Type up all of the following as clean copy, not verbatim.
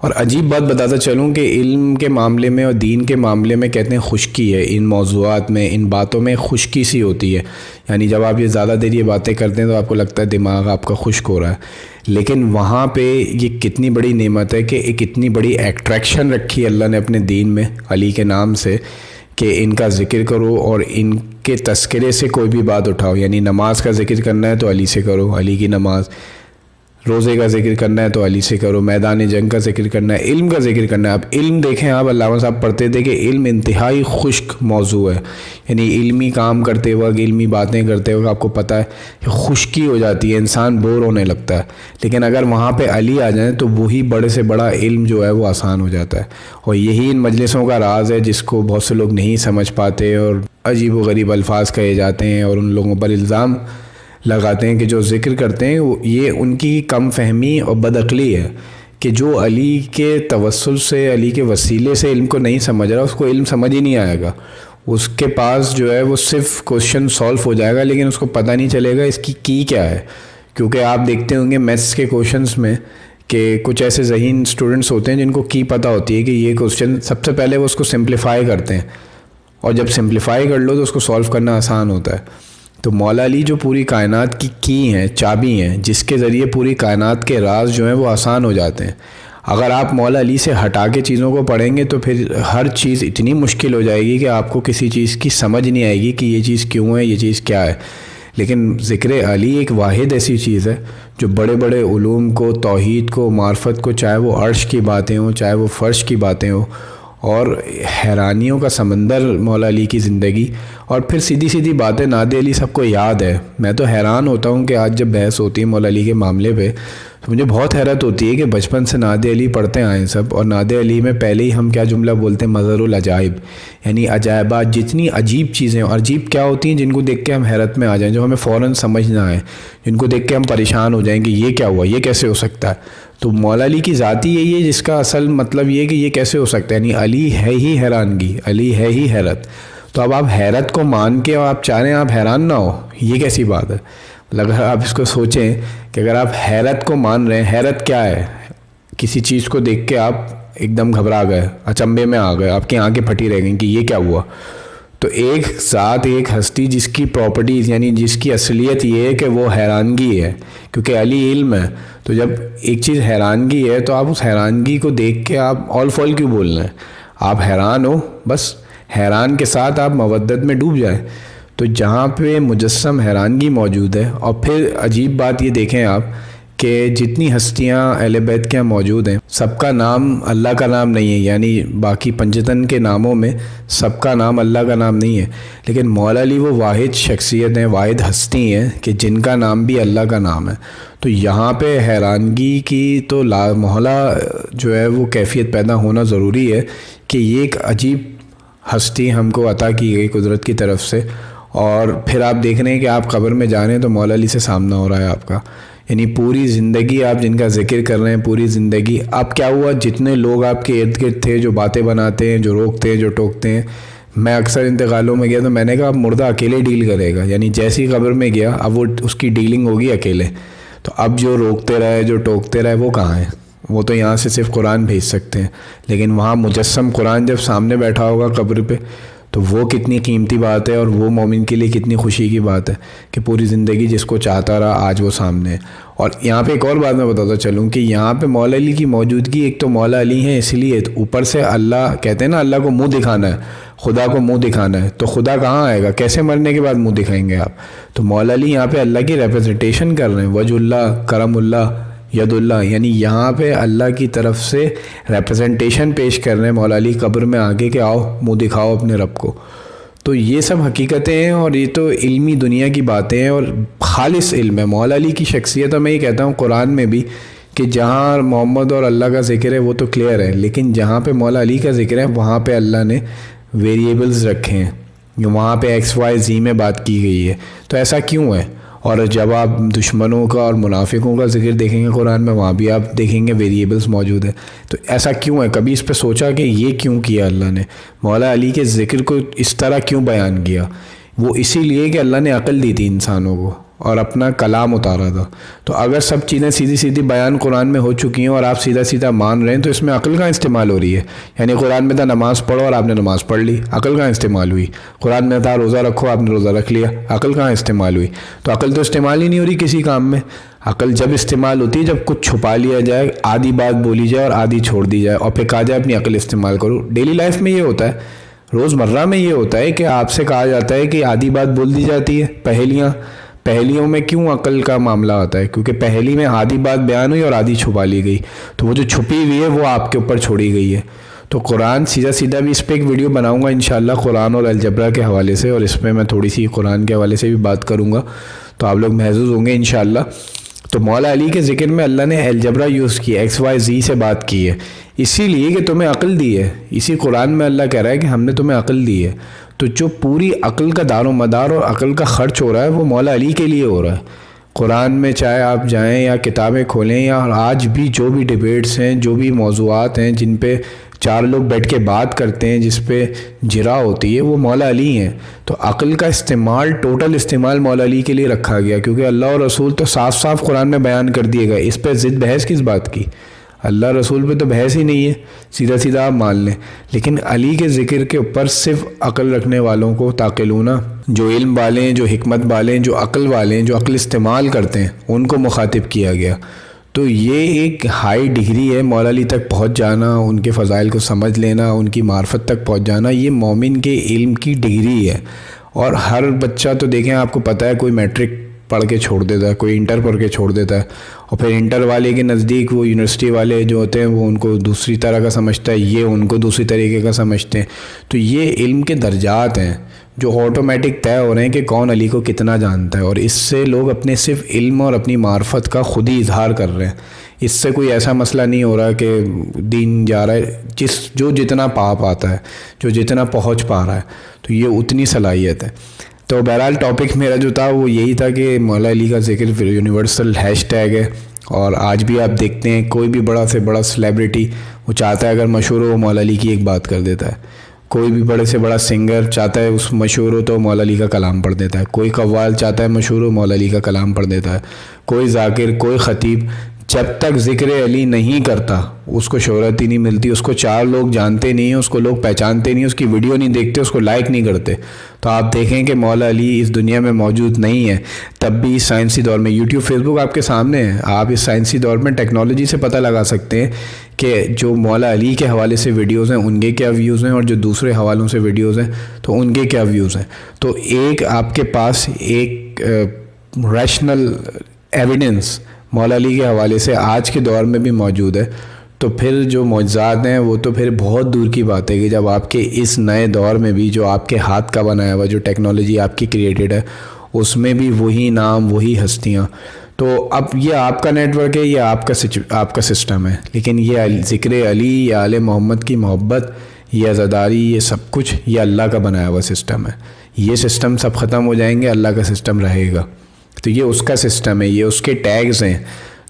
اور عجیب بات بتاتا چلوں کہ علم کے معاملے میں اور دین کے معاملے میں کہتے ہیں خشکی ہے، ان موضوعات میں، ان باتوں میں خشکی سی ہوتی ہے. یعنی جب آپ یہ زیادہ دیر یہ باتیں کرتے ہیں تو آپ کو لگتا ہے دماغ آپ کا خشک ہو رہا ہے، لیکن وہاں پہ یہ کتنی بڑی نعمت ہے کہ ایک اتنی بڑی ایٹریکشن رکھی ہے اللہ نے اپنے دین میں علی کے نام سے کہ ان کا ذکر کرو اور ان کے تذکرے سے کوئی بھی بات اٹھاؤ. یعنی نماز کا ذکر کرنا ہے تو علی سے کرو، علی کی نماز. روزے کا ذکر کرنا ہے تو علی سے کرو، میدان جنگ کا ذکر کرنا ہے، علم کا ذکر کرنا ہے. اب علم دیکھیں آپ، علامہ صاحب پڑھتے تھے کہ علم انتہائی خشک موضوع ہے. یعنی علمی کام کرتے وقت، علمی باتیں کرتے وقت آپ کو پتہ ہے کہ خشکی ہو جاتی ہے، انسان بور ہونے لگتا ہے. لیکن اگر وہاں پہ علی آ جائیں تو وہی بڑے سے بڑا علم جو ہے وہ آسان ہو جاتا ہے. اور یہی ان مجلسوں کا راز ہے جس کو بہت سے لوگ نہیں سمجھ پاتے اور عجیب و غریب الفاظ کہے جاتے ہیں اور ان لوگوں پر الزام لگاتے ہیں کہ جو ذکر کرتے ہیں یہ ان کی کم فہمی اور بدعقلی ہے کہ جو علی کے توسل سے، علی کے وسیلے سے علم کو نہیں سمجھ رہا، اس کو علم سمجھ ہی نہیں آئے گا. اس کے پاس جو ہے وہ صرف کوشچن سولو ہو جائے گا لیکن اس کو پتہ نہیں چلے گا اس کی کیا ہے. کیونکہ آپ دیکھتے ہوں گے میتھس کے کوشچنس میں کہ کچھ ایسے ذہین اسٹوڈنٹس ہوتے ہیں جن کو کی پتہ ہوتی ہے کہ یہ کوشچن، سب سے پہلے وہ اس کو سمپلیفائی کرتے ہیں اور جب سمپلیفائی کر لو تو اس کو سولو کرنا آسان ہوتا ہے. تو مولا علی جو پوری کائنات کی ہیں، چابی ہیں جس کے ذریعے پوری کائنات کے راز جو ہیں وہ آسان ہو جاتے ہیں. اگر آپ مولا علی سے ہٹا کے چیزوں کو پڑھیں گے تو پھر ہر چیز اتنی مشکل ہو جائے گی کہ آپ کو کسی چیز کی سمجھ نہیں آئے گی کہ یہ چیز کیوں ہے، یہ چیز کیا ہے. لیکن ذکر علی ایک واحد ایسی چیز ہے جو بڑے بڑے علوم کو، توحید کو، معرفت کو، چاہے وہ عرش کی باتیں ہوں، چاہے وہ فرش کی باتیں ہوں، اور حیرانیوں کا سمندر مولا علی کی زندگی. اور پھر سیدھی سیدھی باتیں ناد علی سب کو یاد ہے. میں تو حیران ہوتا ہوں کہ آج جب بحث ہوتی ہے مولا علی کے معاملے پہ تو مجھے بہت حیرت ہوتی ہے کہ بچپن سے ناد علی پڑھتے آئے ہیں سب، اور ناد علی میں پہلے ہی ہم کیا جملہ بولتے ہیں، مظہر العجائب، یعنی عجائبات. جتنی عجیب چیزیں، اور عجیب کیا ہوتی ہیں جن کو دیکھ کے ہم حیرت میں آ جائیں، جو ہمیں فوراً سمجھ نہ آئے، جن کو دیکھ کے ہم پریشان ہو جائیں کہ یہ کیا ہوا، یہ کیسے ہو سکتا ہے. تو مولا علی کی ذات ہی یہی ہے جس کا اصل مطلب یہ ہے کہ یہ کیسے ہو سکتا ہے. یعنی علی ہے ہی حیرانگی، علی ہے ہی حیرت. تو اب آپ حیرت کو مان کے اور آپ چاہ رہے ہیں آپ حیران نہ ہو، یہ کیسی بات ہے. اگر آپ اس کو سوچیں کہ اگر آپ حیرت کو مان رہے ہیں، حیرت کیا ہے؟ کسی چیز کو دیکھ کے آپ ایک دم گھبرا گئے، اچنبے میں آ گئے، آپ کی آنکھیں پھٹی رہ گئیں کہ یہ کیا ہوا. تو ایک ذات، ایک ہستی جس کی پراپرٹیز، یعنی جس کی اصلیت یہ ہے کہ وہ حیرانگی ہے، کیونکہ علی علم ہے. تو جب ایک چیز حیرانگی ہے تو آپ اس حیرانگی کو دیکھ کے آپ آل فال کیوں بول رہے ہیں؟ آپ حیران ہو، بس حیران کے ساتھ آپ مودت میں ڈوب جائیں. تو جہاں پہ مجسم حیرانگی موجود ہے، اور پھر عجیب بات یہ دیکھیں آپ کہ جتنی ہستیاں اہل بیت کے موجود ہیں سب کا نام اللہ کا نام نہیں ہے. یعنی باقی پنجتن کے ناموں میں سب کا نام اللہ کا نام نہیں ہے، لیکن مولا علی وہ واحد شخصیت ہیں، واحد ہستی ہیں کہ جن کا نام بھی اللہ کا نام ہے. تو یہاں پہ حیرانگی کی تو محالہ جو ہے وہ کیفیت پیدا ہونا ضروری ہے کہ یہ ایک عجیب ہستی ہم کو عطا کی گئی قدرت کی طرف سے. اور پھر آپ دیکھ رہے ہیں کہ آپ قبر میں جا رہے ہیں تو مولا علی سے سامنا ہو رہا ہے آپ کا. یعنی پوری زندگی آپ جن کا ذکر کر رہے ہیں، پوری زندگی اب کیا ہوا، جتنے لوگ آپ کے ارد گرد تھے جو باتیں بناتے ہیں، جو روکتے ہیں، جو ٹوکتے ہیں. میں اکثر انتقالوں میں گیا تو میں نے کہا اب مردہ اکیلے ڈیل کرے گا. یعنی جیسی قبر میں گیا اب وہ اس کی ڈیلنگ ہوگی اکیلے. تو اب جو روکتے رہے، جو ٹوکتے رہے، وہ کہاں ہیں؟ وہ تو یہاں سے صرف قرآن بھیج سکتے ہیں، لیکن وہاں مجسم قرآن جب سامنے بیٹھا ہوگا قبر پہ تو وہ کتنی قیمتی بات ہے، اور وہ مومن کے لیے کتنی خوشی کی بات ہے کہ پوری زندگی جس کو چاہتا رہا آج وہ سامنے ہے. اور یہاں پہ ایک اور بات میں بتاتا چلوں کہ یہاں پہ مولا علی کی موجودگی، ایک تو مولا علی ہیں اس لیے، اوپر سے اللہ کہتے ہیں نا اللہ کو منہ دکھانا ہے، خدا کو منہ دکھانا ہے. تو خدا کہاں آئے گا؟ کیسے مرنے کے بعد منہ دکھائیں گے آپ؟ تو مولا علی یہاں پہ اللہ کی ریپرزنٹیشن کر رہے ہیں، وجہ اللہ، کرم اللہ، ید اللہ. یعنی یہاں پہ اللہ کی طرف سے ریپرزنٹیشن پیش کر رہے ہیں مولا علی قبر میں آگے کہ آؤ منہ دکھاؤ اپنے رب کو. تو یہ سب حقیقتیں ہیں اور یہ تو علمی دنیا کی باتیں ہیں اور خالص علم ہے. مولا علی کی شخصیت میں یہ کہتا ہوں قرآن میں بھی کہ جہاں محمد اور اللہ کا ذکر ہے وہ تو کلیئر ہے، لیکن جہاں پہ مولا علی کا ذکر ہے وہاں پہ اللہ نے ویریبلز رکھے ہیں، وہاں پہ ایکس وائی زی میں بات کی گئی ہے. تو ایسا کیوں ہے؟ اور جب آپ دشمنوں کا اور منافقوں کا ذکر دیکھیں گے قرآن میں وہاں بھی آپ دیکھیں گے ویریبلز موجود ہیں. تو ایسا کیوں ہے؟ کبھی اس پہ سوچا کہ یہ کیوں کیا اللہ نے؟ مولا علی کے ذکر کو اس طرح کیوں بیان کیا؟ وہ اسی لیے کہ اللہ نے عقل دی تھی انسانوں کو، اور اپنا کلام اتارا تھا. تو اگر سب چیزیں سیدھی سیدھی بیان قرآن میں ہو چکی ہیں اور آپ سیدھا سیدھا مان رہے ہیں تو اس میں عقل کا استعمال ہو رہی ہے. یعنی قرآن میں تھا نماز پڑھو اور آپ نے نماز پڑھ لی, عقل کا استعمال ہوئی. قرآن میں تھا روزہ رکھو, آپ نے روزہ رکھ لیا, عقل کا استعمال ہوئی. تو عقل تو استعمال ہی نہیں ہو رہی کسی کام میں. عقل جب استعمال ہوتی ہے جب کچھ چھپا لیا جائے, آدھی بات بولی جائے اور آدھی چھوڑ دی جائے, اور پھر کہا جائے اپنی عقل استعمال کرو. ڈیلی لائف میں یہ ہوتا ہے, روزمرہ میں یہ ہوتا ہے کہ آپ سے کہا جاتا ہے کہ آدھی بات بول دی جاتی ہے. پہلیوں میں کیوں عقل کا معاملہ آتا ہے؟ کیونکہ پہلی میں آدھی بات بیان ہوئی اور آدھی چھپا لی گئی, تو وہ جو چھپی ہوئی ہے وہ آپ کے اوپر چھوڑی گئی ہے. تو قرآن سیدھا بھی اس پہ ایک ویڈیو بناؤں گا انشاءاللہ قرآن اور الجبرا کے حوالے سے, اور اس پہ میں تھوڑی سی قرآن کے حوالے سے بھی بات کروں گا, تو آپ لوگ محظوظ ہوں گے انشاءاللہ. تو مولا علی کے ذکر میں اللہ نے الجبرا یوز کی, XYZ سے بات کی ہے, اسی لیے کہ تمہیں عقل دی ہے. اسی قرآن میں اللہ کہہ رہا ہے کہ ہم نے تمہیں عقل دی ہے. تو جو پوری عقل کا دار و مدار اور عقل کا خرچ ہو رہا ہے وہ مولا علی کے لیے ہو رہا ہے. قرآن میں چاہے آپ جائیں یا کتابیں کھولیں, یا آج بھی جو بھی ڈیبیٹس ہیں, جو بھی موضوعات ہیں جن پہ 4 لوگ بیٹھ کے بات کرتے ہیں, جس پہ جرا ہوتی ہے, وہ مولا علی ہیں. تو عقل کا استعمال, ٹوٹل استعمال مولا علی کے لیے رکھا گیا, کیونکہ اللہ اور رسول تو صاف صاف قرآن میں بیان کر دیے گئے. اس پہ ضد بحث کس بات کی؟ اللہ رسول پہ تو بحث ہی نہیں ہے, سیدھا سیدھا آپ مان لیں. لیکن علی کے ذکر کے اوپر صرف عقل رکھنے والوں کو, تعقلون, جو علم والے ہیں, جو حکمت والے ہیں, جو عقل والے ہیں, جو عقل استعمال کرتے ہیں, ان کو مخاطب کیا گیا. تو یہ ایک ہائی ڈگری ہے, مولا علی تک پہنچ جانا, ان کے فضائل کو سمجھ لینا, ان کی معرفت تک پہنچ جانا, یہ مومن کے علم کی ڈگری ہے. اور ہر بچہ تو دیکھیں, آپ کو پتہ ہے, کوئی میٹرک پڑھ کے چھوڑ دیتا ہے, کوئی انٹر پڑھ کے چھوڑ دیتا ہے, اور پھر انٹر والے کے نزدیک وہ یونیورسٹی والے جو ہوتے ہیں وہ ان کو دوسری طرح کا سمجھتا ہے, یہ ان کو دوسری طریقے کا سمجھتے ہیں. تو یہ علم کے درجات ہیں جو آٹومیٹک طے ہو رہے ہیں کہ کون علی کو کتنا جانتا ہے, اور اس سے لوگ اپنے صرف علم اور اپنی معرفت کا خود ہی اظہار کر رہے ہیں. اس سے کوئی ایسا مسئلہ نہیں ہو رہا کہ دین جا رہا ہے, جو جتنا پاتا ہے, جو جتنا پہنچ پا رہا ہے, تو یہ اتنی صلاحیت ہے. تو بہرحال ٹاپک میرا جو تھا وہ یہی تھا کہ مولا علی کا ذکر یونیورسل ہیش ٹیگ ہے. اور آج بھی آپ دیکھتے ہیں کوئی بھی بڑا سے بڑا سیلیبریٹی وہ چاہتا ہے اگر مشہور ہو مولا علی کی ایک بات کر دیتا ہے. کوئی بھی بڑے سے بڑا سنگر چاہتا ہے اس مشہور ہو تو مولا علی کا کلام پڑھ دیتا ہے. کوئی قوال چاہتا ہے مشہور ہو, مولا علی کا کلام پڑھ دیتا ہے. کوئی ذاکر, کوئی خطیب, جب تک ذکر علی نہیں کرتا اس کو شہرت ہی نہیں ملتی, اس کو 4 لوگ جانتے نہیں ہیں, اس کو لوگ پہچانتے نہیں, اس کی ویڈیو نہیں دیکھتے, اس کو لائک نہیں کرتے. تو آپ دیکھیں کہ مولا علی اس دنیا میں موجود نہیں ہے, تب بھی اس سائنسی دور میں یوٹیوب فیس بک آپ کے سامنے ہے, آپ اس سائنسی دور میں ٹیکنالوجی سے پتہ لگا سکتے ہیں کہ جو مولا علی کے حوالے سے ویڈیوز ہیں ان کے کیا ویوز ہیں, اور جو دوسرے حوالوں سے ویڈیوز ہیں تو ان کے کیا ویوز ہیں. تو ایک آپ کے پاس ایک ریشنل ایویڈنس مولا علی کے حوالے سے آج کے دور میں بھی موجود ہے. تو پھر جو معجزات ہیں وہ تو پھر بہت دور کی بات ہے کہ جب آپ کے اس نئے دور میں بھی جو آپ کے ہاتھ کا بنایا ہوا جو ٹیکنالوجی آپ کی کریٹڈ ہے اس میں بھی وہی نام, وہی ہستیاں. تو اب یہ آپ کا نیٹ ورک ہے, یہ آپ کا سسٹم ہے, لیکن یہ ذکر علی یا آل محمد کی محبت, یہ عزاداری, یہ سب کچھ یہ اللہ کا بنایا ہوا سسٹم ہے. یہ سسٹم سب ختم ہو جائیں گے, اللہ کا سسٹم رہے گا. تو یہ اس کا سسٹم ہے, یہ اس کے ٹیگز ہیں.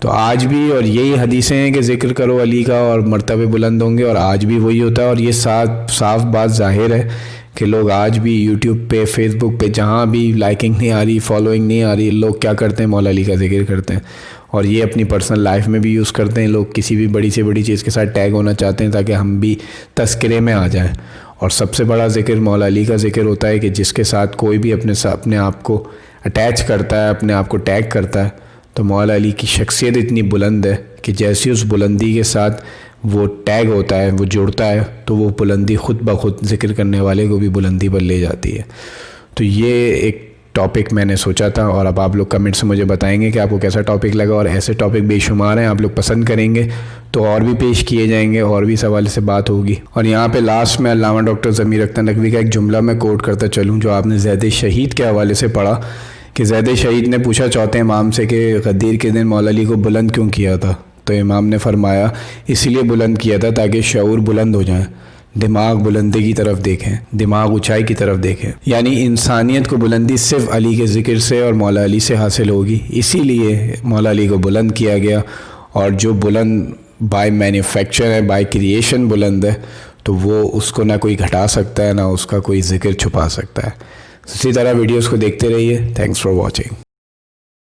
تو آج بھی, اور یہی حدیثیں ہیں کہ ذکر کرو علی کا اور مرتبے بلند ہوں گے, اور آج بھی وہی ہوتا ہے. اور یہ صاف بات ظاہر ہے کہ لوگ آج بھی یوٹیوب پہ, فیس بک پہ, جہاں بھی لائکنگ نہیں آ رہی, فالوئنگ نہیں آ رہی, لوگ کیا کرتے ہیں, مولا علی کا ذکر کرتے ہیں. اور یہ اپنی پرسنل لائف میں بھی یوز کرتے ہیں. لوگ کسی بھی بڑی سے بڑی چیز کے ساتھ ٹیگ ہونا چاہتے ہیں تاکہ ہم بھی تذکرے میں آ جائیں. اور سب سے بڑا ذکر مولا علی کا ذکر ہوتا ہے کہ جس کے ساتھ کوئی بھی اپنے آپ کو اٹیچ کرتا ہے, اپنے آپ کو ٹیگ کرتا ہے, تو مولا علی کی شخصیت اتنی بلند ہے کہ جیسی اس بلندی کے ساتھ وہ ٹیگ ہوتا ہے, وہ جڑتا ہے, تو وہ بلندی خود بخود ذکر کرنے والے کو بھی بلندی پر لے جاتی ہے. تو یہ ایک ٹاپک میں نے سوچا تھا, اور اب آپ لوگ کمنٹ سے مجھے بتائیں گے کہ آپ کو کیسا ٹاپک لگا, اور ایسے ٹاپک بے شمار ہیں, آپ لوگ پسند کریں گے تو اور بھی پیش کیے جائیں گے, اور بھی اس حوالے سے بات ہوگی. اور یہاں پہ لاسٹ میں علامہ ڈاکٹر ضمیر اختر نقوی کا ایک جملہ میں کوٹ کرتا چلوں جو آپ نے زید شہید کے حوالے سے پڑھا, کہ زید شہید نے پوچھا چوتھے امام سے کہ غدیر کے دن مولا علی کو بلند کیوں کیا تھا, تو امام نے فرمایا اس لیے بلند کیا تھا تاکہ شعور بلند ہو جائیں, دماغ بلندی کی طرف دیکھیں, دماغ اونچائی کی طرف دیکھیں. یعنی انسانیت کو بلندی صرف علی کے ذکر سے اور مولا علی سے حاصل ہوگی, اسی لیے مولا علی کو بلند کیا گیا. اور جو بلند بائی مینوفیکچر ہے, بائی کریشن بلند ہے, تو وہ اس کو نہ کوئی گھٹا سکتا ہے, نہ اس کا کوئی ذکر چھپا سکتا ہے. اسی طرح ویڈیوز کو دیکھتے رہیے. Thanks for watching.